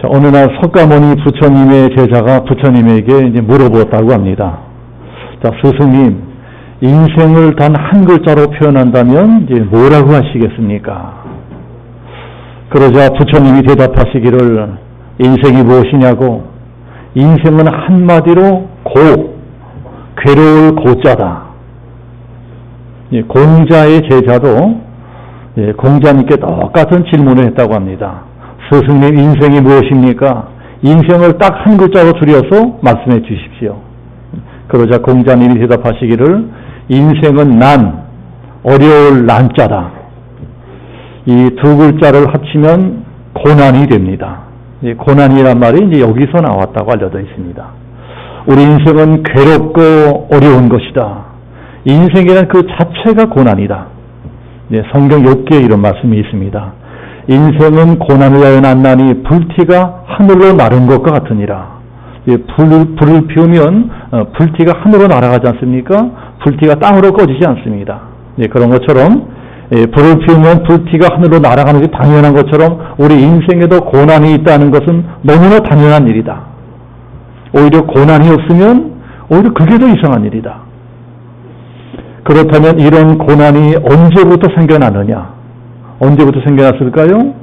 자, 어느 날 석가모니 부처님의 제자가 부처님에게 이제 물어보았다고 합니다. 자, 스승님, 인생을 단 한 글자로 표현한다면 이제 뭐라고 하시겠습니까? 그러자 부처님이 대답하시기를, 인생이 무엇이냐고, 인생은 한마디로 괴로울 고자다. 공자의 제자도 공자님께 똑같은 질문을 했다고 합니다. 스승님, 인생이 무엇입니까? 인생을 딱 한 글자로 줄여서 말씀해 주십시오. 그러자 공자님이 대답하시기를, 인생은 어려울 난자다. 이 두 글자를 합치면 고난이 됩니다. 고난이란 말이 이제 여기서 나왔다고 알려져 있습니다. 우리 인생은 괴롭고 어려운 것이다. 인생이란 그 자체가 고난이다. 성경 욥기에 이런 말씀이 있습니다. 인생은 고난을 하여 났나니 불티가 하늘로 나른 것과 같으니라. 불을 피우면 불티가 하늘로 날아가지 않습니까? 불티가 땅으로 꺼지지 않습니다. 그런 것처럼 불을 피우면 불티가 하늘로 날아가는 게 당연한 것처럼 우리 인생에도 고난이 있다는 것은 너무나 당연한 일이다. 오히려 고난이 없으면 오히려 그게 더 이상한 일이다. 그렇다면 이런 고난이 언제부터 생겨나느냐? 언제부터 생겨났을까요?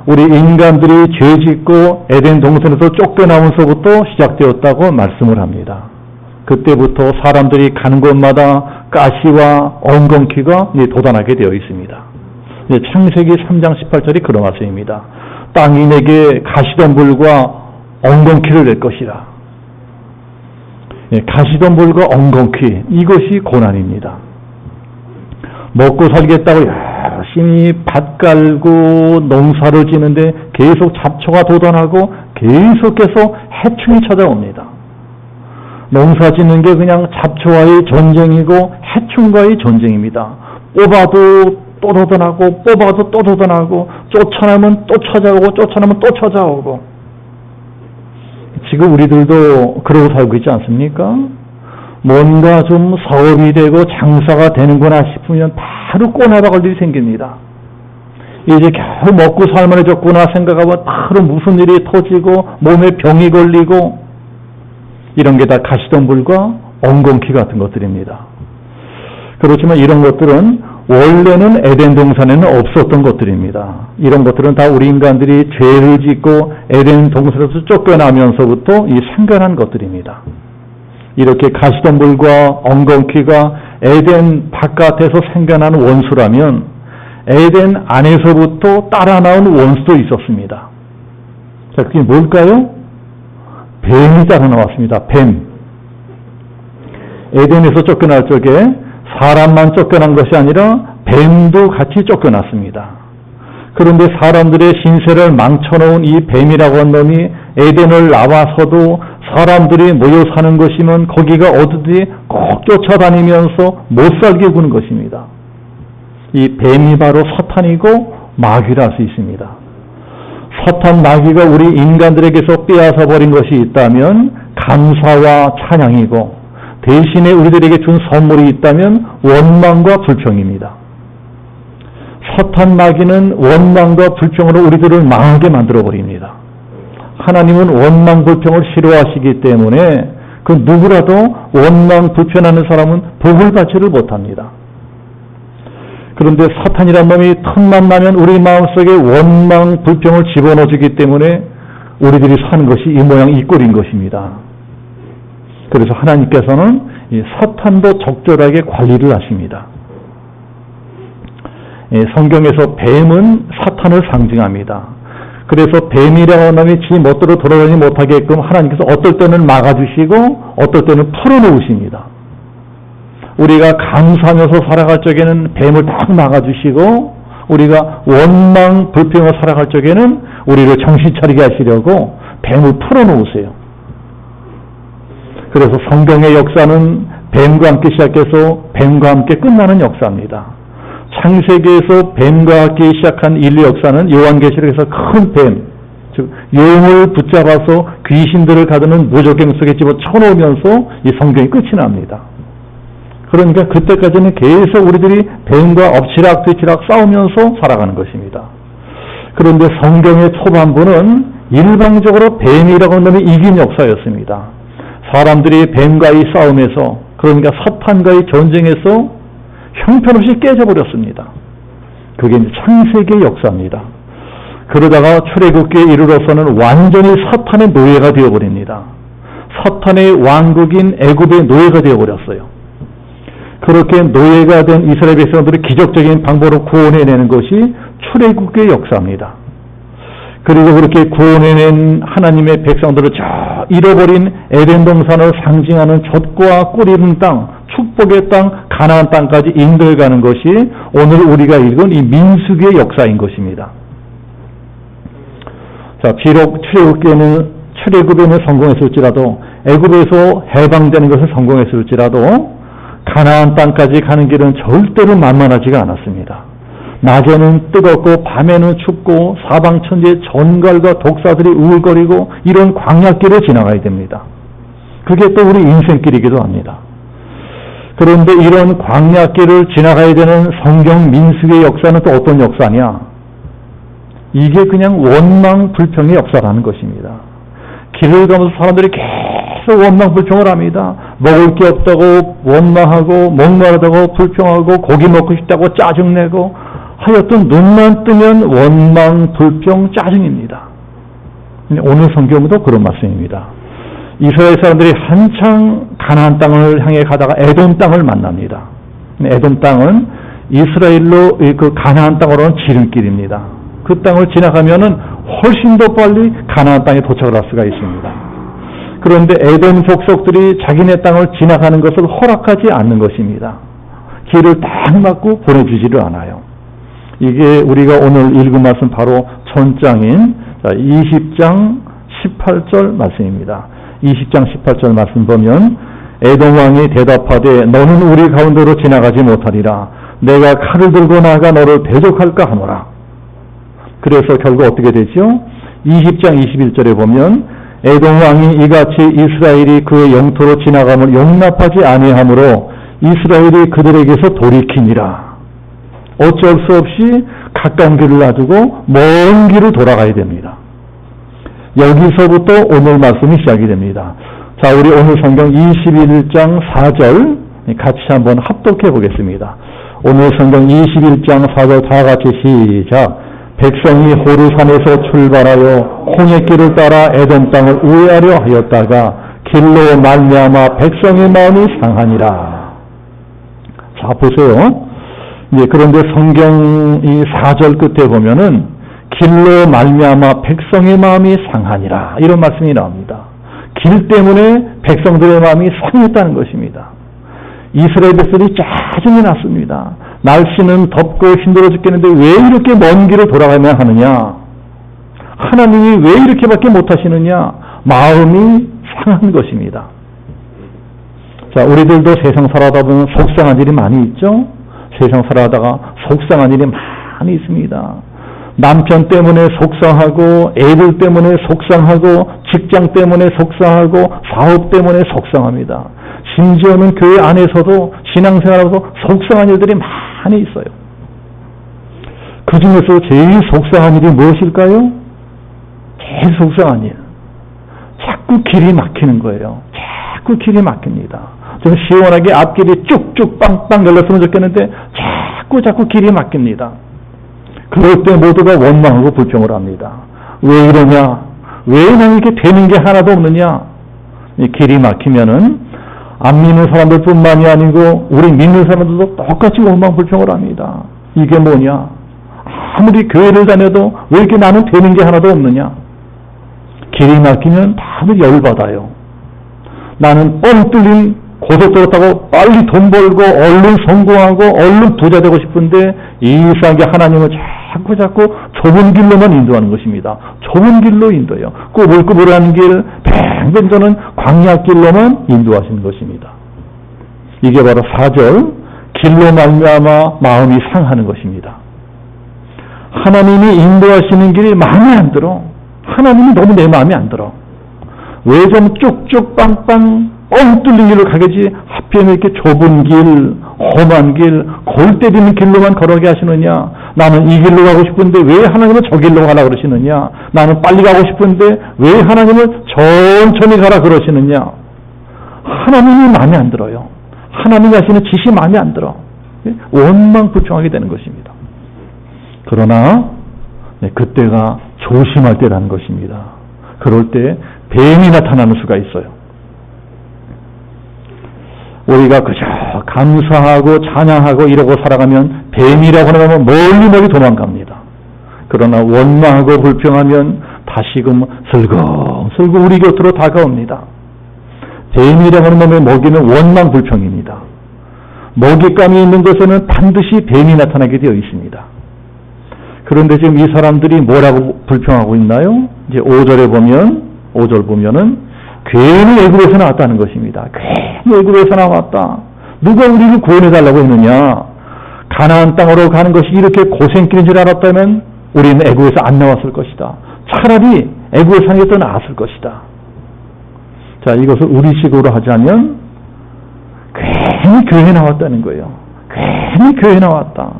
우리 인간들이 죄짓고 에덴 동산에서 쫓겨나면서부터 시작되었다고 말씀을 합니다. 그때부터 사람들이 가는 곳마다 가시와 엉겅퀴가 돋아나게 되어 있습니다. 창세기 3장 18절이 그런 말씀입니다. 땅이 내게 가시덤불과 엉겅퀴를 낼 것이라. 가시덤불과 엉겅퀴, 이것이 고난입니다. 먹고 살겠다고 열심히 밭 갈고 농사를 지는데 계속 잡초가 돋아나고 계속해서 해충이 찾아옵니다. 농사 짓는 게 그냥 잡초와의 전쟁이고 해충과의 전쟁입니다. 뽑아도 또 돋아나고 뽑아도 또 돋아나고 쫓아나면 또 찾아오고 쫓아나면 또 찾아오고. 지금 우리들도 그러고 살고 있지 않습니까? 뭔가 좀 사업이 되고 장사가 되는구나 싶으면 바로 꼬나박 걸 일이 생깁니다. 이제 겨우 먹고 살만해졌구나 생각하면 바로 무슨 일이 터지고 몸에 병이 걸리고, 이런 게 다 가시덤불과 엉겅퀴 같은 것들입니다. 그렇지만 이런 것들은 원래는 에덴 동산에는 없었던 것들입니다. 이런 것들은 다 우리 인간들이 죄를 짓고 에덴 동산에서 쫓겨나면서부터 생겨난 것들입니다. 이렇게 가시덤불과 엉겅퀴가 에덴 바깥에서 생겨난 원수라면 에덴 안에서부터 따라 나온 원수도 있었습니다. 자, 그게 뭘까요? 뱀이 따라 나왔습니다. 뱀. 에덴에서 쫓겨날 적에 사람만 쫓겨난 것이 아니라 뱀도 같이 쫓겨났습니다. 그런데 사람들의 신세를 망쳐놓은 이 뱀이라고 한 놈이 에덴을 나와서도 사람들이 모여 사는 것이면 거기가 어디든지 꼭 쫓아다니면서 못살게 구는 것입니다. 이 뱀이 바로 사탄이고 마귀라 할 수 있습니다. 사탄 마귀가 우리 인간들에게서 빼앗아 버린 것이 있다면 감사와 찬양이고, 대신에 우리들에게 준 선물이 있다면 원망과 불평입니다. 사탄 마귀는 원망과 불평으로 우리들을 망하게 만들어 버립니다. 하나님은 원망 불평을 싫어하시기 때문에 그 누구라도 원망 불평하는 사람은 복을 받지를 못합니다. 그런데 사탄이란 놈이 틈만 나면 우리 마음속에 원망 불평을 집어넣어주기 때문에 우리들이 사는 것이 이 모양 이 꼴인 것입니다. 그래서 하나님께서는 이 사탄도 적절하게 관리를 하십니다. 성경에서 뱀은 사탄을 상징합니다. 그래서 뱀이라는 놈이 지 멋대로 돌아다니지 못하게끔 하나님께서 어떨 때는 막아주시고 어떨 때는 풀어놓으십니다. 우리가 감사하면서 살아갈 적에는 뱀을 딱 막아주시고, 우리가 원망 불평을 살아갈 적에는 우리를 정신 차리게 하시려고 뱀을 풀어놓으세요. 그래서 성경의 역사는 뱀과 함께 시작해서 뱀과 함께 끝나는 역사입니다. 창세기에서 뱀과 함께 시작한 인류 역사는 요한계시록에서 큰 뱀, 즉 용을 붙잡아서 귀신들을 가두는 무적갱 속에 집어 쳐놓으면서 이 성경이 끝이 납니다. 그러니까 그때까지는 계속 우리들이 뱀과 엎치락뒤치락 싸우면서 살아가는 것입니다. 그런데 성경의 초반부는 일방적으로 뱀이라고 하는 놈이 이긴 역사였습니다. 사람들이 뱀과의 싸움에서, 그러니까 사탄과의 전쟁에서 형편없이 깨져버렸습니다. 그게 이제 창세기의 역사입니다. 그러다가 출애굽기에 이르러서는 완전히 사탄의 노예가 되어버립니다. 사탄의 왕국인 애굽의 노예가 되어버렸어요. 그렇게 노예가 된 이스라엘 백성들을 기적적인 방법으로 구원해내는 것이 출애굽기의 역사입니다. 그리고 그렇게 구원해낸 하나님의 백성들을 저 잃어버린 에덴 동산을 상징하는 젖과 꿀 있는 땅, 축복의 땅, 가나안 땅까지 인도해가는 것이 오늘 우리가 읽은 이 민수기의 역사인 것입니다. 자, 비록 출애굽에는 성공했을지라도, 애굽에서 해방되는 것을 성공했을지라도 가나안 땅까지 가는 길은 절대로 만만하지가 않았습니다. 낮에는 뜨겁고 밤에는 춥고 사방천지의 전갈과 독사들이 우울거리고 이런 광야길을 지나가야 됩니다. 그게 또 우리 인생길이기도 합니다. 그런데 이런 광야길을 지나가야 되는 성경 민수기의 역사는 또 어떤 역사냐? 이게 그냥 원망불평의 역사라는 것입니다. 길을 가면서 사람들이 계속 원망불평을 합니다. 먹을 게 없다고 원망하고, 목마르다고 불평하고, 고기 먹고 싶다고 짜증내고, 하여튼 눈만 뜨면 원망, 불평, 짜증입니다. 오늘 성경도 그런 말씀입니다. 이스라엘 사람들이 한창 가나안 땅을 향해 가다가 에돔 땅을 만납니다. 에돔 땅은 이스라엘로 그 가나안 땅으로는 지름길입니다. 그 땅을 지나가면은 훨씬 더 빨리 가나안 땅에 도착을 할 수가 있습니다. 그런데 에돔 족속들이 자기네 땅을 지나가는 것을 허락하지 않는 것입니다. 길을 딱 막고 보내주지를 않아요. 이게 우리가 오늘 읽은 말씀 바로 전장인 20장 18절 말씀입니다. 20장 18절 말씀 보면 에돔 왕이 대답하되 너는 우리 가운데로 지나가지 못하리라. 내가 칼을 들고 나가 너를 대적할까 하노라. 그래서 결국 어떻게 되죠? 20장 21절에 보면 에돔 왕이 이같이 이스라엘이 그의 영토로 지나감을 용납하지 아니하므로 이스라엘이 그들에게서 돌이키니라. 어쩔 수 없이 가까운 길을 놔두고 먼 길을 돌아가야 됩니다. 여기서부터 오늘 말씀이 시작이 됩니다. 자, 우리 오늘 성경 21장 4절 같이 한번 합독해 보겠습니다. 오늘 성경 21장 4절 다 같이 시작. 백성이 호르산에서 출발하여 홍해길을 따라 에돔 땅을 우회하려 하였다가 길로 말미암아 백성의 마음이 상하니라. 자, 보세요. 그런데 성경 이 4절 끝에 보면은 길로 말미암아 백성의 마음이 상하니라 이런 말씀이 나옵니다. 길 때문에 백성들의 마음이 상했다는 것입니다. 이스라엘 백성이 짜증이 났습니다. 날씨는 덥고 힘들어 죽겠는데 왜 이렇게 먼 길을 돌아가야 하느냐? 하나님이 왜 이렇게밖에 못하시느냐? 마음이 상한 것입니다. 자, 우리들도 세상 살아다 보면 속상한 일이 많이 있죠? 세상 살아다가 속상한 일이 많이 있습니다. 남편 때문에 속상하고, 애들 때문에 속상하고, 직장 때문에 속상하고, 사업 때문에 속상합니다. 심지어는 교회 안에서도 신앙생활하면서 속상한 일들이 많이 있어요. 그 중에서 제일 속상한 일이 무엇일까요? 제일 속상한 일. 자꾸 길이 막히는 거예요. 자꾸 길이 막힙니다. 좀 시원하게 앞길이 쭉쭉 빵빵 열렸으면 좋겠는데 자꾸 길이 막힙니다. 그럴 때 모두가 원망하고 불평을 합니다. 왜 이러냐? 왜 난 이렇게 되는 게 하나도 없느냐? 이 길이 막히면은 안 믿는 사람들 뿐만이 아니고 우리 믿는 사람들도 똑같이 원망 불평을 합니다. 이게 뭐냐? 아무리 교회를 다녀도 왜 이렇게 나는 되는 게 하나도 없느냐? 길이 막히면 다들 열받아요. 나는 뻥 뚫린 고속도로 타고 빨리 돈 벌고 얼른 성공하고 얼른 부자 되고 싶은데 이상하게 하나님은 자꾸 좁은 길로만 인도하는 것입니다. 좁은 길로 인도해요. 꾸불꾸불하는 길, 뱅뱅 도는 광야길로만 인도하시는 것입니다. 이게 바로 4절 길로 말미암아 마음이 상하는 것입니다. 하나님이 인도하시는 길이 마음에 안 들어. 하나님이 너무 내 마음에 안 들어. 왜 좀 쭉쭉 빵빵 뻥 뚫린 길로 가겠지 하필이면 이렇게 좁은 길, 험한 길, 골 때리는 길로만 걸어가게 하시느냐? 나는 이 길로 가고 싶은데 왜 하나님은 저 길로 가라 그러시느냐? 나는 빨리 가고 싶은데 왜 하나님은 천천히 가라 그러시느냐? 하나님이 마음에 안 들어요. 하나님이 하시는 짓이 마음에 안 들어. 원망불평하게 되는 것입니다. 그러나 그때가 조심할 때라는 것입니다. 그럴 때 뱀이 나타나는 수가 있어요. 우리가 그저 감사하고 찬양하고 이러고 살아가면 뱀이라고 하면 멀리 도망갑니다. 그러나 원망하고 불평하면 다시금 슬금슬금 우리 곁으로 다가옵니다. 뱀이라고 하는 놈의 먹이는 원망 불평입니다. 먹잇감이 있는 것에는 반드시 뱀이 나타나게 되어 있습니다. 그런데 지금 이 사람들이 뭐라고 불평하고 있나요? 이제 5절 보면은 괜히 애굽에서 나왔다는 것입니다. 괜히 애굽에서 나왔다. 누가 우리를 구원해달라고 했느냐? 가나안 땅으로 가는 것이 이렇게 고생길인 줄 알았다면 우리는 애굽에서 안 나왔을 것이다. 차라리 애굽에 사는 게 더 나았을 것이다. 자, 이것을 우리식으로 하자면 괜히 교회에 나왔다는 거예요. 괜히 교회에 나왔다.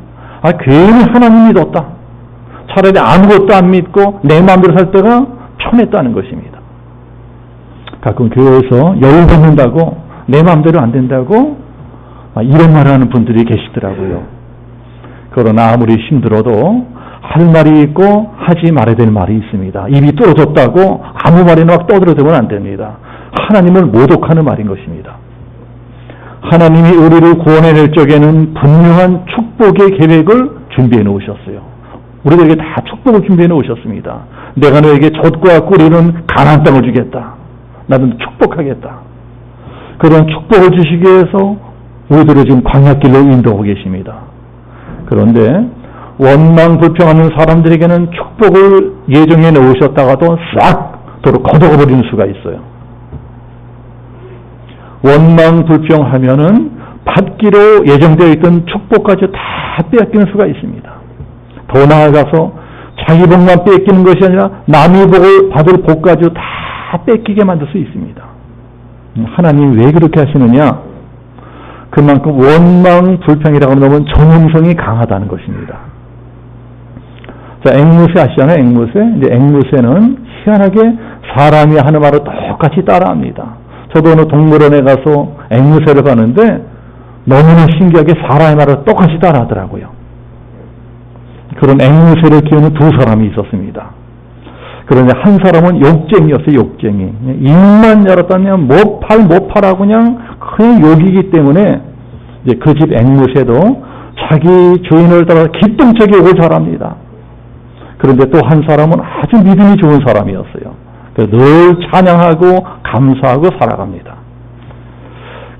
괜히 하나님 믿었다. 차라리 아무것도 안 믿고 내 마음대로 살 때가 편했다는 것입니다. 가끔 교회에서 열을 받는다고 내 마음대로 안 된다고 이런 말을 하는 분들이 계시더라고요. 그러나 아무리 힘들어도 할 말이 있고 하지 말아야 될 말이 있습니다. 입이 뚫어졌다고 아무 말이나 막 떠들어대면 안 됩니다. 하나님을 모독하는 말인 것입니다. 하나님이 우리를 구원해낼 적에는 분명한 축복의 계획을 준비해 놓으셨어요. 우리들에게 다 축복을 준비해 놓으셨습니다. 내가 너에게 젖과 꿀이는 가나안 땅을 주겠다. 나는 축복하겠다. 그런 축복을 주시기 위해서 우리들을 지금 광야길로 인도하고 계십니다. 그런데 원망 불평하는 사람들에게는 축복을 예정해 놓으셨다가도 싹 도로 걷어버리는 수가 있어요. 원망 불평하면은 받기로 예정되어 있던 축복까지 다 빼앗기는 수가 있습니다. 더 나아가서 자기 복만 뺏기는 것이 아니라 남의 복을 받을 복까지 다 뺏기게 만들 수 있습니다. 하나님 왜 그렇게 하시느냐? 그만큼 원망 불평이라고 하면 정형성이 강하다는 것입니다. 자, 앵무새 아시잖아요? 앵무새. 근데 앵무새는 희한하게 사람이 하는 말을 똑같이 따라합니다. 저도 어느 동물원에 가서 앵무새를 봤는데 너무나 신기하게 사람의 말을 똑같이 따라하더라고요. 그런 앵무새를 키우는 두 사람이 있었습니다. 그런데 한 사람은 욕쟁이였어요. 욕쟁이. 입만 열었다면 못 팔하고 그냥 욕이기 때문에 이제 그 집 앵무새도 자기 주인을 따라 기똥차게 욕을 잘합니다. 그런데 또 한 사람은 아주 믿음이 좋은 사람이었어요. 늘 찬양하고 감사하고 살아갑니다.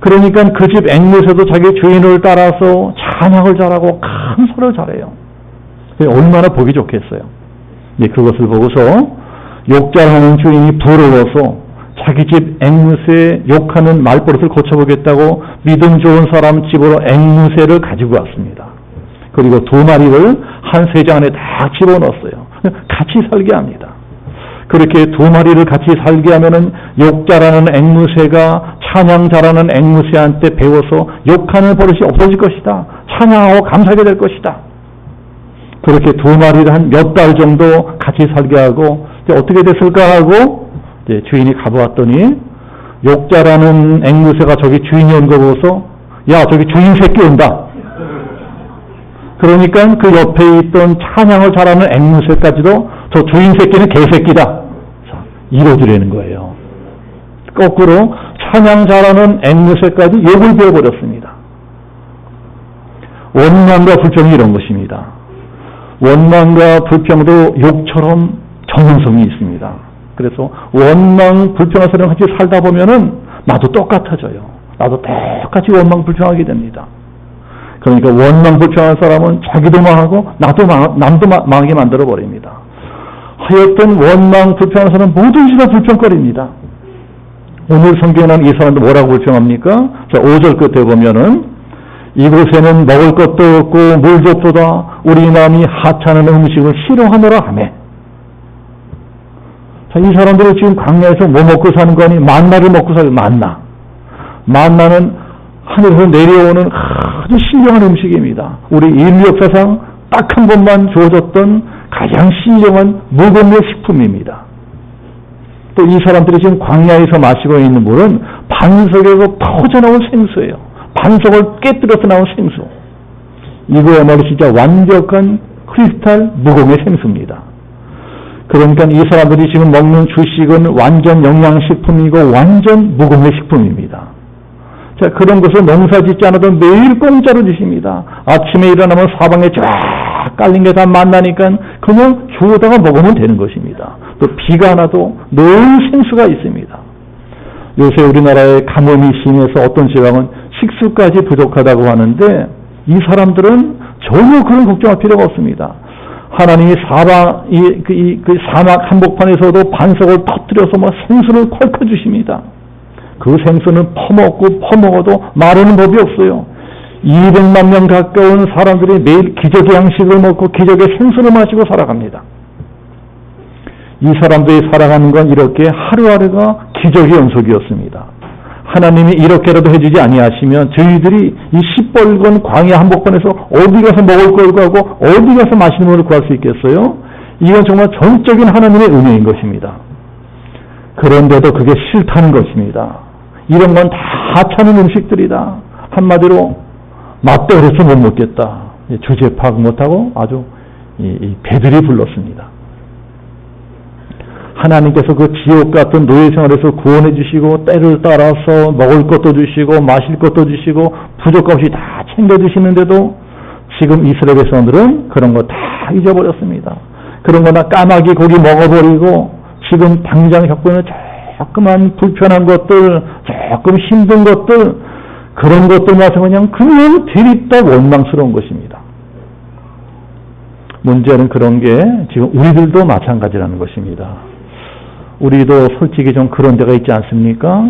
그러니까 그 집 앵무새도 자기 주인을 따라서 찬양을 잘하고 감사를 잘해요. 얼마나 보기 좋겠어요. 그것을 보고서 욕잘하는 주인이 부러워서 자기 집 앵무새 욕하는 말버릇을 고쳐보겠다고 믿음 좋은 사람 집으로 앵무새를 가지고 왔습니다. 그리고 두 마리를 한 세장 안에 다 집어넣었어요. 같이 살게 합니다. 그렇게 두 마리를 같이 살게 하면은 욕 잘하는 앵무새가 찬양 잘하는 앵무새한테 배워서 욕하는 버릇이 없어질 것이다. 찬양하고 감사하게 될 것이다. 그렇게 두 마리를 한 몇 달 정도 같이 살게 하고 어떻게 됐을까 하고 이제 주인이 가보았더니 욕 잘하는 앵무새가 저기 주인이 온 거 보고서 야 저기 주인 새끼 온다. 그러니까 그 옆에 있던 찬양을 잘하는 앵무새까지도 저 주인 새끼는 개새끼다. 이뤄주려는 거예요. 거꾸로 찬양 잘하는 앵무새까지 욕을 배워버렸습니다. 원망과 불평이 이런 것입니다. 원망과 불평도 욕처럼 정형성이 있습니다. 그래서 원망 불평한 사람 같이 살다 보면은 나도 똑같아져요. 나도 똑같이 원망 불평하게 됩니다. 그러니까 원망 불평한 사람은 자기도 망하고 남도 망하게 만들어 버립니다. 하여튼 원망 불평한 사람은 모든 시간 불평거립니다. 오늘 성경에는 이 사람도 뭐라고 불평합니까? 자, 5절 끝에 보면은 이곳에는 먹을 것도 없고 물도 없도다. 우리 남이 하찮은 음식을 싫어하노라 하며. 자, 이 사람들은 지금 광야에서 뭐 먹고 사는 거니? 만나를 먹고 살고 만나. 만나는 하늘에서 내려오는 아주 신령한 음식입니다. 우리 인류 역사상 딱 한 번만 주어졌던 가장 신령한 무공의 식품입니다. 또 이 사람들이 지금 광야에서 마시고 있는 물은 반석에서 터져나온 생수예요. 반석을 깨뜨려서 나온 생수. 이거야말로 진짜 완벽한 크리스탈 무공의 생수입니다. 그러니까 이 사람들이 지금 먹는 주식은 완전 영양식품이고 완전 무공의 식품입니다. 자, 그런 것을 농사 짓지 않아도 매일 공짜로 주십니다. 아침에 일어나면 사방에 쫙 깔린 게 다 만나니까 그냥 주워다가 먹으면 되는 것입니다. 또 비가 안 와도 늘 생수가 있습니다. 요새 우리나라의 가뭄이 심해서 어떤 지방은 식수까지 부족하다고 하는데 이 사람들은 전혀 그런 걱정할 필요가 없습니다. 하나님이 사막 한복판에서도 반석을 터뜨려서 막 생수를 콸콸 주십니다. 그 생수는 퍼먹어도 마르는 법이 없어요. 200만 명 가까운 사람들이 매일 기적의 양식을 먹고 기적의 생수를 마시고 살아갑니다. 이 사람들이 살아가는 건 이렇게 하루하루가 기적의 연속이었습니다. 하나님이 이렇게라도 해주지 아니하시면 저희들이 이 시뻘건 광야 한복판에서 어디 가서 먹을 걸 구하고 어디 가서 마시는 물을 구할 수 있겠어요? 이건 정말 전적인 하나님의 은혜인 것입니다. 그런데도 그게 싫다는 것입니다. 이런 건 다 하찮은 음식들이다. 한마디로 맛도 그래서 못 먹겠다. 주제 파악 못하고 아주 배들이 불렀습니다. 하나님께서 그 지옥 같은 노예 생활에서 구원해 주시고 때를 따라서 먹을 것도 주시고 마실 것도 주시고 부족 없이 다 챙겨 주시는데도 지금 이스라엘 백성들은 그런 거 다 잊어버렸습니다. 그런 거나 까마귀 고기 먹어버리고 지금 당장 겪고 있는 조그만 불편한 것들, 조금 힘든 것들, 그런 것들마저 그냥 들이다 원망스러운 것입니다. 문제는 그런 게 지금 우리들도 마찬가지라는 것입니다. 우리도 솔직히 좀 그런 데가 있지 않습니까?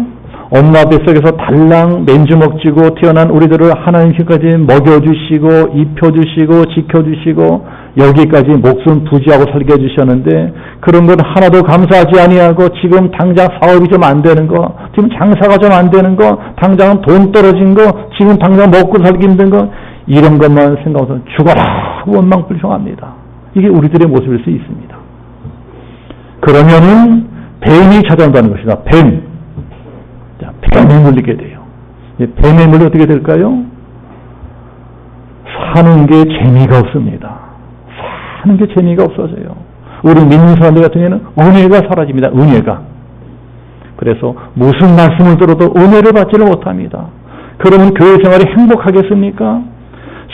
엄마 뱃속에서 달랑 맨주먹 쥐고 태어난 우리들을 하나님께까지 먹여주시고 입혀주시고 지켜주시고 여기까지 목숨 부지하고 살게 해주셨는데 그런 건 하나도 감사하지 아니하고 지금 당장 사업이 좀 안 되는 거, 지금 장사가 좀 안 되는 거, 당장 돈 떨어진 거, 지금 당장 먹고 살기 힘든 거, 이런 것만 생각해서 죽어라 원망불평합니다. 이게 우리들의 모습일 수 있습니다. 그러면은 뱀이 찾아온다는 것이다. 뱀. 자, 뱀에 물리게 돼요. 뱀에 물려 어떻게 될까요? 사는 게 재미가 없습니다. 사는 게 재미가 없어져요. 우리 믿는 사람들 같은 경우에는 은혜가 사라집니다. 은혜가. 그래서 무슨 말씀을 들어도 은혜를 받지를 못합니다. 그러면 교회 생활이 행복하겠습니까?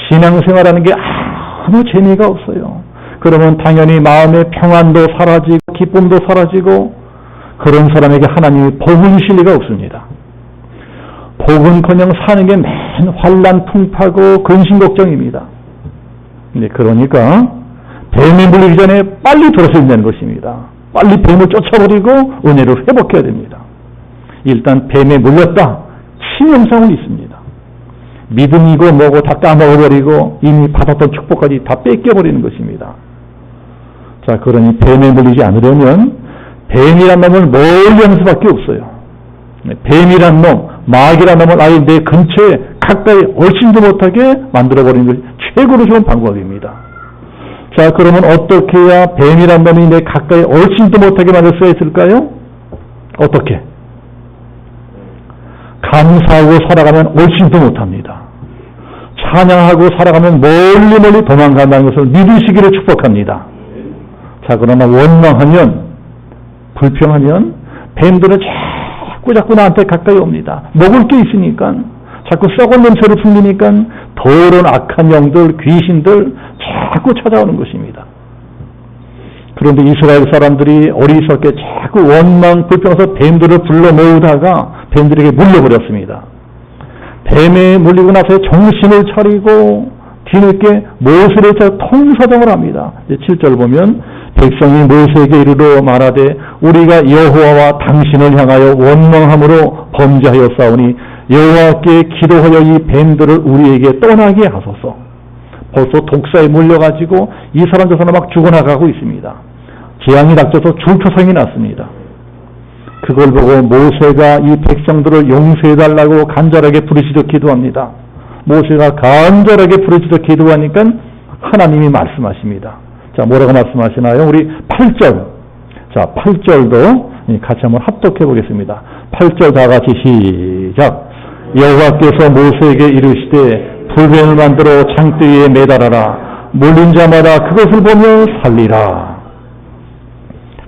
신앙생활하는 게 아무 재미가 없어요. 그러면 당연히 마음의 평안도 사라지고 기쁨도 사라지고 그런 사람에게 하나님이 복을 주실 리가 없습니다. 복은커녕 사는 게 맨 환난 풍파고 근심 걱정입니다. 네, 그러니까 뱀에 물리기 전에 빨리 돌아서야 되는 것입니다. 빨리 뱀을 쫓아버리고 은혜를 회복해야 됩니다. 일단 뱀에 물렸다. 치명상은 있습니다. 믿음이고 뭐고 다 까먹어버리고 이미 받았던 축복까지 다 뺏겨버리는 것입니다. 자, 그러니 뱀에 물리지 않으려면 뱀이란 놈을 멀리 하는 수밖에 없어요. 뱀이란 놈, 마귀란 놈을 아예 내 근처에 가까이 얼씬도 못하게 만들어버리는 것이 최고로 좋은 방법입니다. 자, 그러면 어떻게 해야 뱀이란 놈이 내 가까이 얼씬도 못하게 만들 수 있을까요? 어떻게? 감사하고 살아가면 얼씬도 못합니다. 찬양하고 살아가면 멀리 도망간다는 것을 믿으시기를 축복합니다. 자, 그러나 원망하면 불평하면 뱀들은 자꾸 나한테 가까이 옵니다. 먹을 게 있으니까 자꾸 썩은 냄새를 풍기니까 더러운 악한 영들, 귀신들 자꾸 찾아오는 것입니다. 그런데 이스라엘 사람들이 어리석게 자꾸 원망, 불평해서 뱀들을 불러 모으다가 뱀들에게 물려버렸습니다. 뱀에 물리고 나서 정신을 차리고 뒤늦게 모세를 통사정을 합니다. 7절 보면 백성이 모세에게 이르러 말하되 우리가 여호와와 당신을 향하여 원망함으로 범죄하였사오니 여호와께 기도하여 이 뱀들을 우리에게 떠나게 하소서. 벌써 독사에 물려가지고 이 사람 저 사람 막 죽어나가고 있습니다. 재앙이 닥쳐서 줄초성이 났습니다. 그걸 보고 모세가 이 백성들을 용서해달라고 간절하게 부르짖어 기도합니다. 모세가 간절하게 부르짖어 기도하니까 하나님이 말씀하십니다. 자, 뭐라고 말씀하시나요? 우리 8절. 자, 8절도 같이 한번 합독해 보겠습니다. 8절 다 같이 시작. 여호와께서 모세에게 이르시되 불뱀을 만들어 장대 위에 매달아라. 몰린 자마다 그것을 보며 살리라.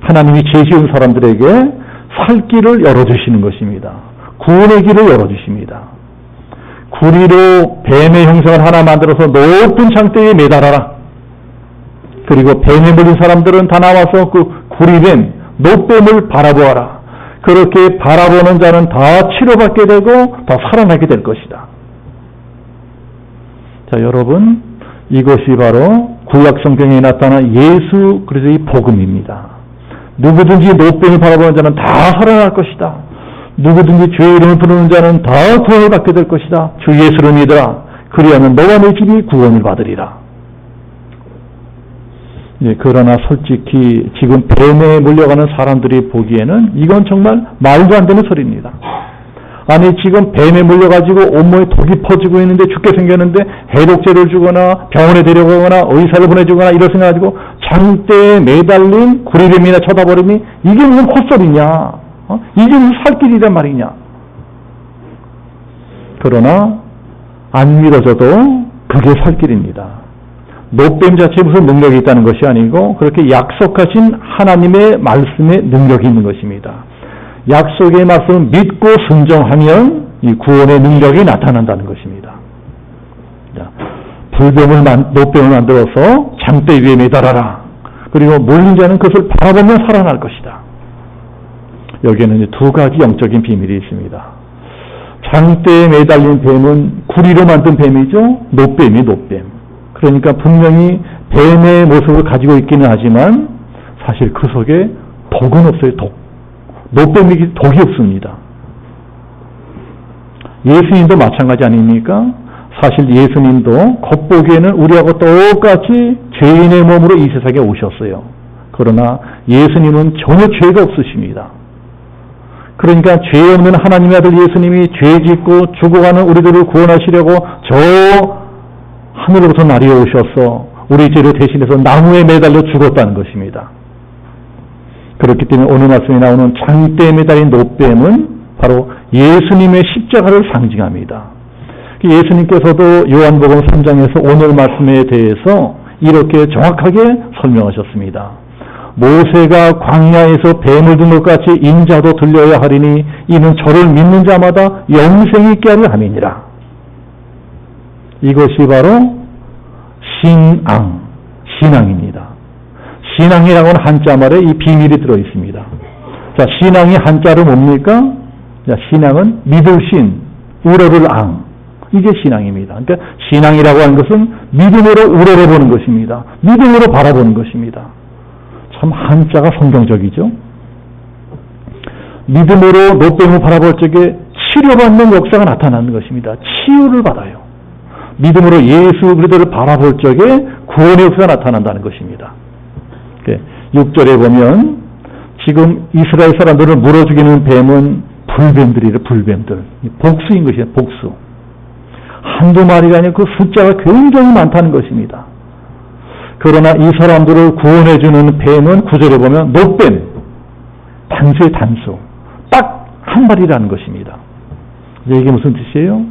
하나님이 제시한 사람들에게 살 길을 열어주시는 것입니다. 구원의 길을 열어주십니다. 구리로 뱀의 형상을 하나 만들어서 높은 장대 위에 매달아라. 그리고 뱀에 물린 사람들은 다 나와서 그 구리뱀, 노뱀을 바라보아라. 그렇게 바라보는 자는 다 치료받게 되고 더 살아나게 될 것이다. 자, 여러분, 이것이 바로 구약성경에 나타난 예수 그리스도의 복음입니다. 누구든지 노뱀을 바라보는 자는 다 살아날 것이다. 누구든지 주의 이름을 부르는 자는 다 구원을 받게 될 것이다. 주 예수를 믿으라. 그리하면 너와 내 집이 구원을 받으리라. 예, 그러나 솔직히 지금 뱀에 물려가는 사람들이 보기에는 이건 정말 말도 안 되는 소리입니다. 아니, 지금 뱀에 물려가지고 온몸에 독이 퍼지고 있는데 죽게 생겼는데 해독제를 주거나 병원에 데려가거나 의사를 보내주거나 이럴 생각가지고 장대에 매달린 구리뱀이나 쳐다버리니 이게 무슨 헛소리냐? 이게 무슨 살 길이란 말이냐? 그러나 안 믿어져도 그게 살 길입니다. 노뱀 자체에 무슨 능력이 있다는 것이 아니고 그렇게 약속하신 하나님의 말씀에 능력이 있는 것입니다. 약속의 말씀을 믿고 순종하면 이 구원의 능력이 나타난다는 것입니다. 노뱀을 만들어서 장대 위에 매달아라. 그리고 몰린 자는 그것을 바라보면 살아날 것이다. 여기에는 이제 두 가지 영적인 비밀이 있습니다. 장대에 매달린 뱀은 구리로 만든 뱀이죠. 노뱀이 노뱀. 그러니까 분명히 뱀의 모습을 가지고 있기는 하지만 사실 그 속에 독은 없어요. 독. 노뱀이 독이 없습니다. 예수님도 마찬가지 아닙니까? 사실 예수님도 겉보기에는 우리하고 똑같이 죄인의 몸으로 이 세상에 오셨어요. 그러나 예수님은 전혀 죄가 없으십니다. 그러니까 죄 없는 하나님의 아들 예수님이 죄 짓고 죽어가는 우리들을 구원하시려고 저 하늘로부터 내려오셔서 우리 죄를 대신해서 나무에 매달려 죽었다는 것입니다. 그렇기 때문에 오늘 말씀에 나오는 장대에 매달린 노뱀은 바로 예수님의 십자가를 상징합니다. 예수님께서도 요한복음 3장에서 오늘 말씀에 대해서 이렇게 정확하게 설명하셨습니다. 모세가 광야에서 뱀을 든 것 같이 인자도 들려야 하리니 이는 저를 믿는 자마다 영생이 있게 하려 함이니라. 이것이 바로 신앙입니다. 신앙이라고 하는 한자 말에 이 비밀이 들어 있습니다. 자, 신앙이 한자로 뭡니까? 자, 신앙은 믿을 신, 우러를 앙. 이게 신앙입니다. 그러니까 신앙이라고 하는 것은 믿음으로 우러러보는 것입니다. 믿음으로 바라보는 것입니다. 참 한자가 성경적이죠. 믿음으로 노뱀을 바라볼 적에 치료받는 역사가 나타나는 것입니다. 치유를 받아요. 믿음으로 예수 그리스도를 바라볼 적에 구원의 역사가 나타난다는 것입니다. 6절에 보면 지금 이스라엘 사람들을 물어 죽이는 뱀은 불뱀들이래. 불뱀들. 복수인 것이에요. 복수. 한두 마리가 아니라 그 숫자가 굉장히 많다는 것입니다. 그러나 이 사람들을 구원해 주는 뱀은 9절에 보면 노뱀. 단수의 단수. 딱 한 마리라는 것입니다. 이게 무슨 뜻이에요?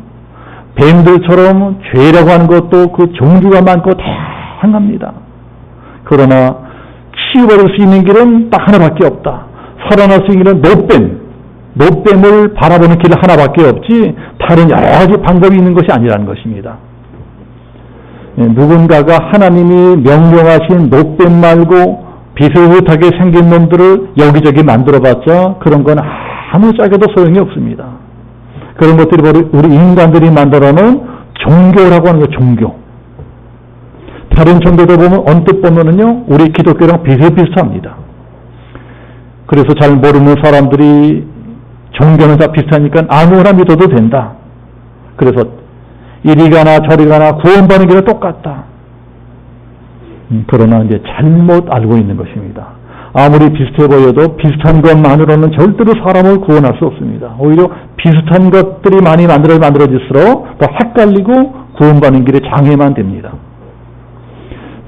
뱀들처럼 죄라고 하는 것도 그 종류가 많고 다양합니다. 그러나 치유받을 수 있는 길은 딱 하나밖에 없다. 살아날 수 있는 길은 노뱀을 바라보는 길 하나밖에 없지 다른 여러 가지 방법이 있는 것이 아니라는 것입니다. 누군가가 하나님이 명령하신 노뱀 말고 비슷하게 생긴 놈들을 여기저기 만들어봤자 그런 건 아무 짝에도 소용이 없습니다. 그런 것들이 바로 우리 인간들이 만들어놓은 종교라고 하는 거, 종교. 다른 종교들 보면 언뜻 보면은요, 우리 기독교랑 비슷비슷합니다. 그래서 잘 모르는 사람들이 종교는 다 비슷하니까 아무거나 믿어도 된다. 그래서 이리 가나 저리 가나 구원받는 길은 똑같다. 그러나 이제 잘못 알고 있는 것입니다. 아무리 비슷해 보여도 비슷한 것만으로는 절대로 사람을 구원할 수 없습니다. 오히려 비슷한 것들이 많이 만들어질수록 더 헷갈리고 구원받는 길에 장애만 됩니다.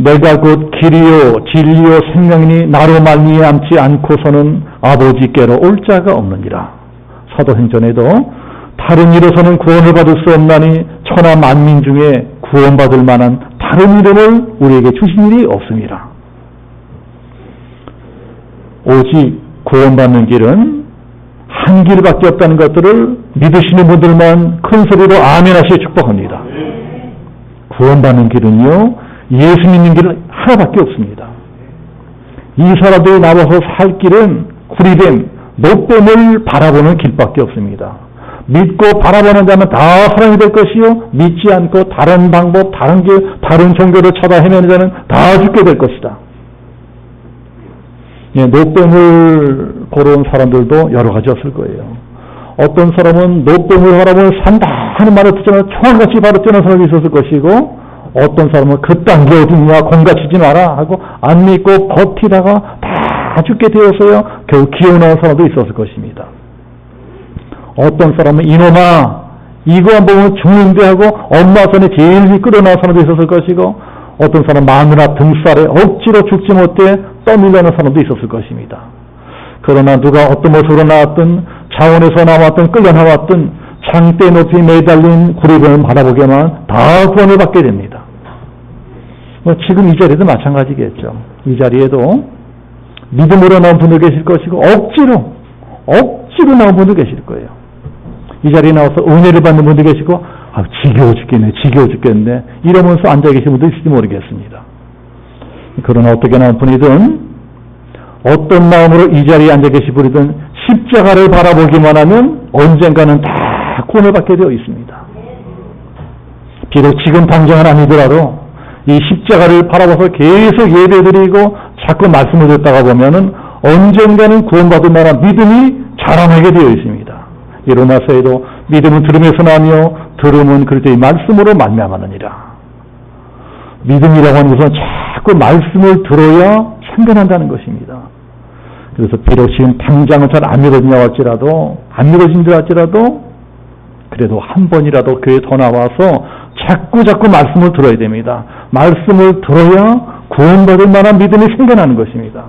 내가 곧 길이요 진리요 생명이니 나로 말미암지 않고서는 아버지께로 올 자가 없느니라. 사도행전에도 다른 이로서는 구원을 받을 수 없나니 천하 만민 중에 구원받을 만한 다른 이름을 우리에게 주신 일이 없습니다. 오직 구원받는 길은 한 길밖에 없다는 것들을 믿으시는 분들만 큰 소리로 아멘 하시고 축복합니다. 구원받는 길은요, 예수 믿는 길은 하나밖에 없습니다. 이 사람들이 나와서 살 길은 구리됨, 노뱀을 바라보는 길밖에 없습니다. 믿고 바라보는 자는 다 사람이 될 것이요, 믿지 않고 다른 방법, 다른 길, 다른 종교를 찾아 헤매는 자는 다 죽게 될 것이다. 예, 노뱀을 고른 사람들도 여러 가지였을 거예요. 어떤 사람은 노뱀을 바라보면 산다 하는 말을 듣자마자 총알같이 바로 뛰는 사람이 있었을 것이고, 어떤 사람은 그딴 게 어딨냐, 공가치지 마라 하고 안 믿고 버티다가 다 죽게 되어서요 겨우 기어나온 사람도 있었을 것입니다. 어떤 사람은 이놈아 이거 안 보면 죽는데 하고 엄마 손에 제일 끌어나온 사람도 있었을 것이고, 어떤 사람 마누라 등살에 억지로 죽지 못해 떠밀려는 사람도 있었을 것입니다. 그러나 누가 어떤 모습으로 나왔든 자원에서 나왔든 끌려 나왔든 장대 높이 매달린 구리뱀을 바라보게만 다 구원을 받게 됩니다. 지금 이 자리도 마찬가지겠죠. 이 자리에도 믿음으로 나온 분도 계실 것이고 억지로 나온 분도 계실 거예요. 이 자리에 나와서 은혜를 받는 분도 계시고 지겨워 죽겠네 이러면서 앉아 계신 분도 있을지 모르겠습니다. 그러나 어떻게 나온 분이든 어떤 마음으로 이 자리에 앉아 계신 분이든 십자가를 바라보기만 하면 언젠가는 다 구원을 받게 되어 있습니다. 비록 지금 당장은 아니더라도 이 십자가를 바라봐서 계속 예배드리고 자꾸 말씀을 듣다가 보면은 언젠가는 구원받을 만한 믿음이 자라나게 되어 있습니다. 이 로마서에도 믿음은 들음에서 나며 들음은 그리스도의 말씀으로 말미암았느니라. 믿음이라고 하는 것은 자꾸 말씀을 들어야 생겨난다는 것입니다. 그래서 비록 지금 당장은 잘 안 믿어진다 할지라도 그래도 한 번이라도 교회에 더 나와서 자꾸 말씀을 들어야 됩니다. 말씀을 들어야 구원받을 만한 믿음이 생겨나는 것입니다.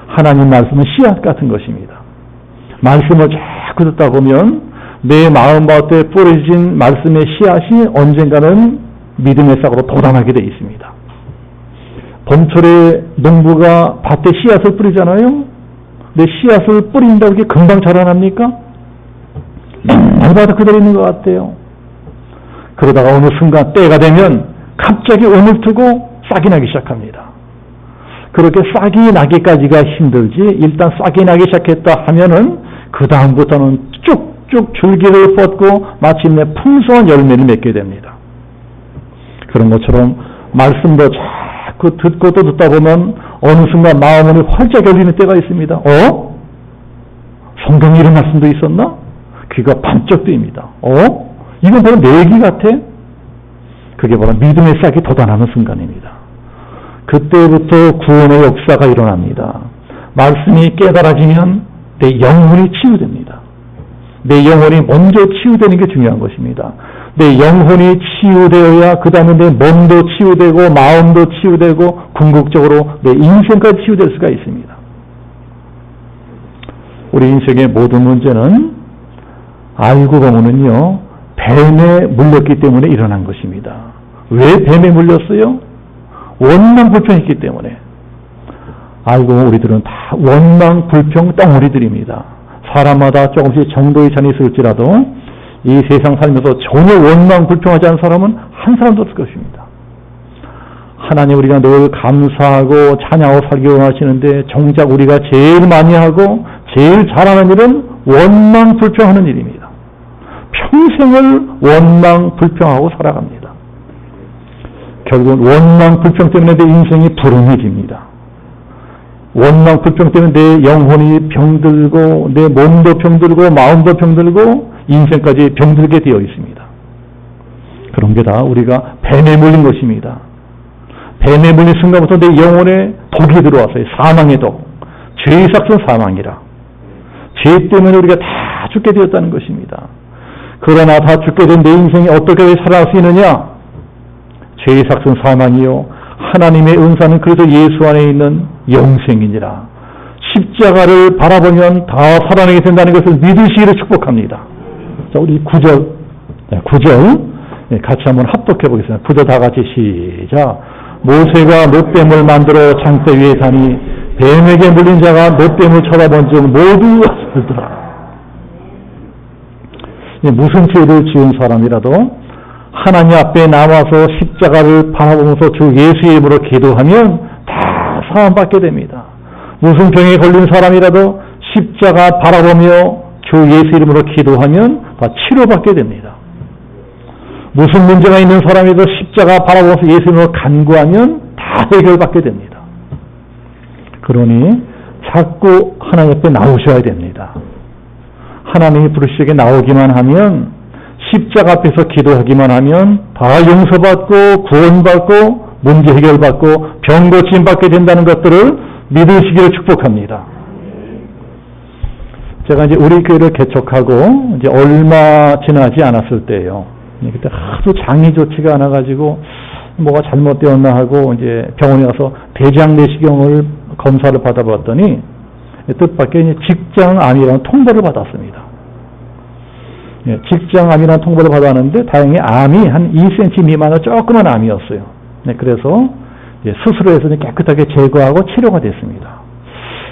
하나님 말씀은 씨앗 같은 것입니다. 말씀을 자꾸 듣다 보면 내 마음밭에 뿌려진 말씀의 씨앗이 언젠가는 믿음의 싹으로 돋아나게 되어 있습니다. 봄철에 농부가 밭에 씨앗을 뿌리잖아요. 근데 씨앗을 뿌린다고 이게 금방 자라납니까? 날마다 그대로 있는 것 같아요. 그러다가 어느 순간 때가 되면 갑자기 음을 트고 싹이 나기 시작합니다. 그렇게 싹이 나기까지가 힘들지, 일단 싹이 나기 시작했다 하면은 그 다음부터는 쭉쭉 줄기를 뻗고 마침내 풍성한 열매를 맺게 됩니다. 그런 것처럼 말씀도 자꾸 듣고 또 듣다 보면 어느 순간 마음이 활짝 열리는 때가 있습니다. 성경에 이런 말씀도 있었나? 귀가 반짝 뜨입니다. 이건 바로 내 귀 같아? 그게 바로 믿음의 싹이 돋아나는 순간입니다. 그때부터 구원의 역사가 일어납니다. 말씀이 깨달아지면 내 영혼이 치유됩니다. 내 영혼이 먼저 치유되는 게 중요한 것입니다. 내 영혼이 치유되어야 그 다음에 내 몸도 치유되고 마음도 치유되고 궁극적으로 내 인생까지 치유될 수가 있습니다. 우리 인생의 모든 문제는 알고 보면은요, 뱀에 물렸기 때문에 일어난 것입니다. 왜 뱀에 물렸어요? 원망 불평했기 때문에. 알고 보면 우리들은 다 원망 불평 덩어리들입니다. 사람마다 조금씩 정도의 차이 있을지라도 이 세상 살면서 전혀 원망 불평하지 않은 사람은 한 사람도 없을 것입니다. 하나님 우리가 늘 감사하고 찬양하고 살기 원하시는데 정작 우리가 제일 많이 하고 제일 잘하는 일은 원망 불평하는 일입니다. 평생을 원망 불평하고 살아갑니다. 결국은 원망 불평 때문에 내 인생이 불행해집니다. 원망 불평 때문에 내 영혼이 병들고 내 몸도 병들고 마음도 병들고 인생까지 병들게 되어 있습니다. 그런 게 다 우리가 뱀에 물린 것입니다. 뱀에 물린 순간부터 내 영혼에 독이 들어왔어요. 사망의 독. 죄의 삭은 사망이라. 죄 때문에 우리가 다 죽게 되었다는 것입니다. 그러나 다 죽게 된 내 인생이 어떻게 살아갈 수 있느냐? 죄의 삭은 사망이요 하나님의 은사는 그래서 예수 안에 있는 영생이니라. 십자가를 바라보면 다 살아나게 된다는 것을 믿으시기를 축복합니다. 자, 우리 9절 같이 한번 합독해 보겠습니다. 9절 다 같이 시작. 모세가 놋뱀을 만들어 장대 위에 다니 뱀에게 물린 자가 놋뱀을 쳐다본 즉 모두 살더라. 무슨 죄를 지은 사람이라도 하나님 앞에 나와서 십자가를 바라보면서 주 예수의 이름으로 기도하면 다 사함받게 됩니다. 무슨 병에 걸린 사람이라도 십자가 바라보며 주 예수 이름으로 기도하면 다 치료받게 됩니다. 무슨 문제가 있는 사람이라도 십자가 바라보면서 예수 이름으로 간구하면 다 해결받게 됩니다. 그러니 자꾸 하나님 앞에 나오셔야 됩니다. 하나님이 부르시게 나오기만 하면, 십자가 앞에서 기도하기만 하면 다 용서받고 구원받고 문제 해결받고 병 고침받게 된다는 것들을 믿으시기를 축복합니다. 제가 이제 우리 교회를 개척하고 이제 얼마 지나지 않았을 때예요. 그때 하도 장이 좋지가 않아가지고 뭐가 잘못되었나 하고 이제 병원에 가서 대장 내시경을 검사를 받아봤더니 뜻밖의 직장암이라는 통보를 받았습니다. 직장암이라는 통보를 받았는데 다행히 암이 한 2cm 미만의 조그만 암이었어요. 그래서 수술을 해서 깨끗하게 제거하고 치료가 됐습니다.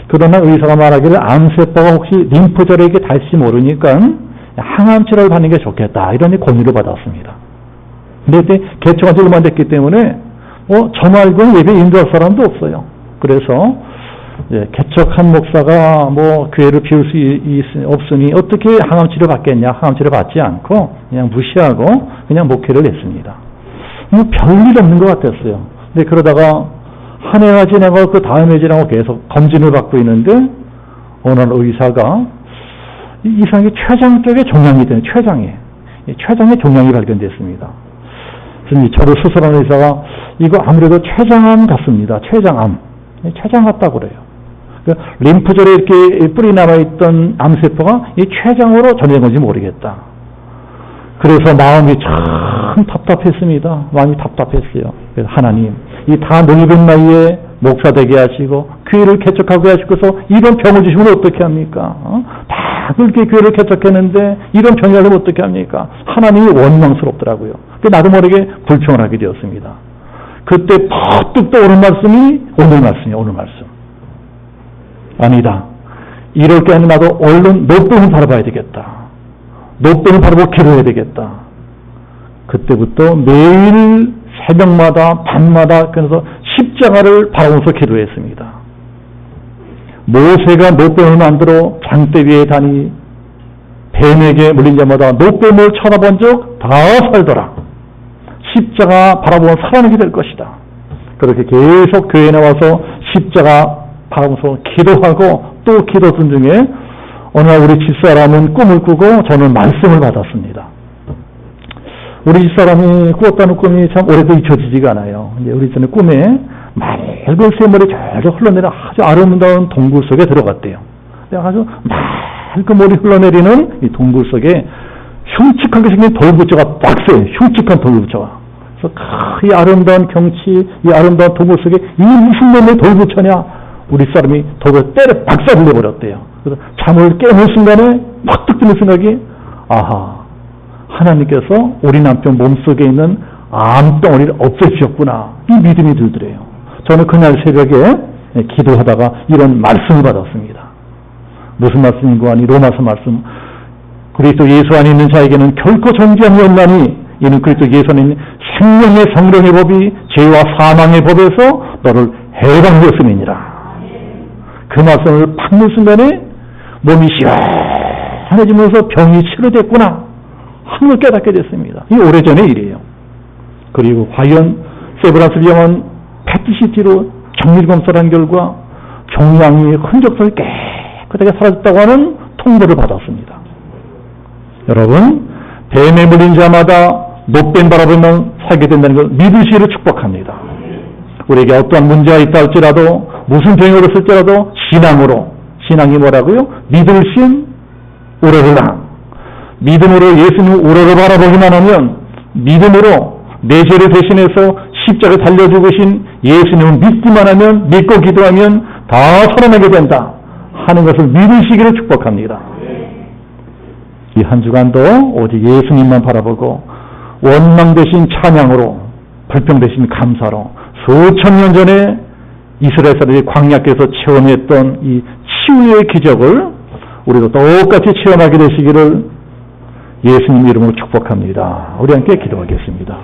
그러나 의사가 말하기를 암세포가 혹시 림프절에게 닿을지 모르니까 항암 치료를 받는 게 좋겠다 이런 권유를 받았습니다. 근데 그때 개척한 지 얼마 안 됐기 때문에 저 말고는 예배 인도할 사람도 없어요. 그래서 개척한 목사가 뭐 교회를 비울 수 없으니 어떻게 항암 치료 받겠냐, 항암 치료 받지 않고 그냥 무시하고 그냥 목회를 했습니다. 뭐 별일 없는 것 같았어요. 근데 그러다가 한 해가 지나고 그 다음 해 지나고 계속 검진을 받고 있는데 어느 날 의사가 이상하게 췌장 쪽에 종양이 되는 췌장에 종양이 발견됐습니다. 그래서 저를 수술하는 의사가 이거 아무래도 췌장암 같습니다. 췌장 같다고 그래요. 림프절에 이렇게 뿔이 남아있던 암세포가 이 췌장으로 전해진 건지 모르겠다. 그래서 마음이 참 답답했습니다. 마음이 답답했어요. 그래서 하나님, 이 다 늙은 나이에 목사 되게 하시고 교회를 개척하게 하시고서 이런 병을 주시면 어떻게 합니까? 다 그렇게 교회를 개척했는데 이런 병이 가면 어떻게 합니까? 하나님이 원망스럽더라고요. 나도 모르게 불평을 하게 되었습니다. 그때 퍼뜩 떠오른 말씀이 오늘 말씀이에요. 오늘 말씀. 아니다. 이럴 게 아니라 나도 얼른 놋뱀을 바라봐야 되겠다. 놋뱀을 바라보고 기도해야 되겠다. 그때부터 매일 새벽마다 밤마다 그래서 십자가를 바라보면서 기도했습니다. 모세가 놋뱀을 만들어 장대 위에 다니 뱀에게 물린 자마다 놋뱀을 쳐다본 적 다 살더라. 십자가 바라보면 살아나게 될 것이다. 그렇게 계속 교회에 나와서 십자가 바라보면서 기도하고 또 기도 중에 어느 날 우리 집사람은 꿈을 꾸고 저는 말씀을 받았습니다. 우리 집사람이 꾸었다는 꿈이 참 오래도 잊혀지지가 않아요. 이제 우리 집사람의 꿈에 맑은 샘물이 절절 흘러내리는 아주 아름다운 동굴 속에 들어갔대요. 아주 맑은 물이 흘러내리는 이 동굴 속에 흉측하게 생긴 돌부처가 빡세요. 흉측한 돌부처가. 그래서 이 아름다운 경치, 이 아름다운 동굴 속에 이 무슨 놈의 돌부처냐? 우리 사람이 돌을 때려 박살을 내버렸대요. 그래서 잠을 깨는 순간에 퍼뜩 드는 생각이 아하, 하나님께서 우리 남편 몸속에 있는 암덩어리를 없애주셨구나. 이 믿음이 들더래요. 저는 그날 새벽에 기도하다가 이런 말씀을 받았습니다. 무슨 말씀인고 하니 로마서 말씀. 그리스도 예수 안에 있는 자에게는 결코 정죄함이 없나니 이는 그리스도 예수 안에 있는 생명의 성령의 법이 죄와 사망의 법에서 너를 해방되었음이니라. 그 말씀을 받는 순간에 몸이 시원해지면서 병이 치료됐구나 하는 걸 깨닫게 됐습니다. 이게 오래전의 일이에요. 그리고 과연 세브란스 병원 패트시티로 정밀 검사를 한 결과 종양이 흔적을 깨끗하게 사라졌다고 하는 통보를 받았습니다. 여러분, 뱀에 물린 자마다 놋뱀 바라보면 살게 된다는 걸 믿으시기를 축복합니다. 우리에게 어떠한 문제가 있다 할지라도 무슨 병이 걸렸을지라도 신앙이 뭐라고요? 믿으신 우러르라. 믿음으로 예수님 우러를 바라보기만 하면 믿음으로 내 죄를 대신해서 십자가에 달려 죽으신 예수님을 믿기만 하면, 믿고 기도하면 다 살아나게 된다 하는 것을 믿으시기를 축복합니다. 이 한 주간도 오직 예수님만 바라보고 원망 대신 찬양으로, 불평 대신 감사로 수천 년 전에 이스라엘 사람들이 광야께서 체험했던 이 치유의 기적을 우리도 똑같이 체험하게 되시기를 예수님 이름으로 축복합니다. 우리 함께 기도하겠습니다.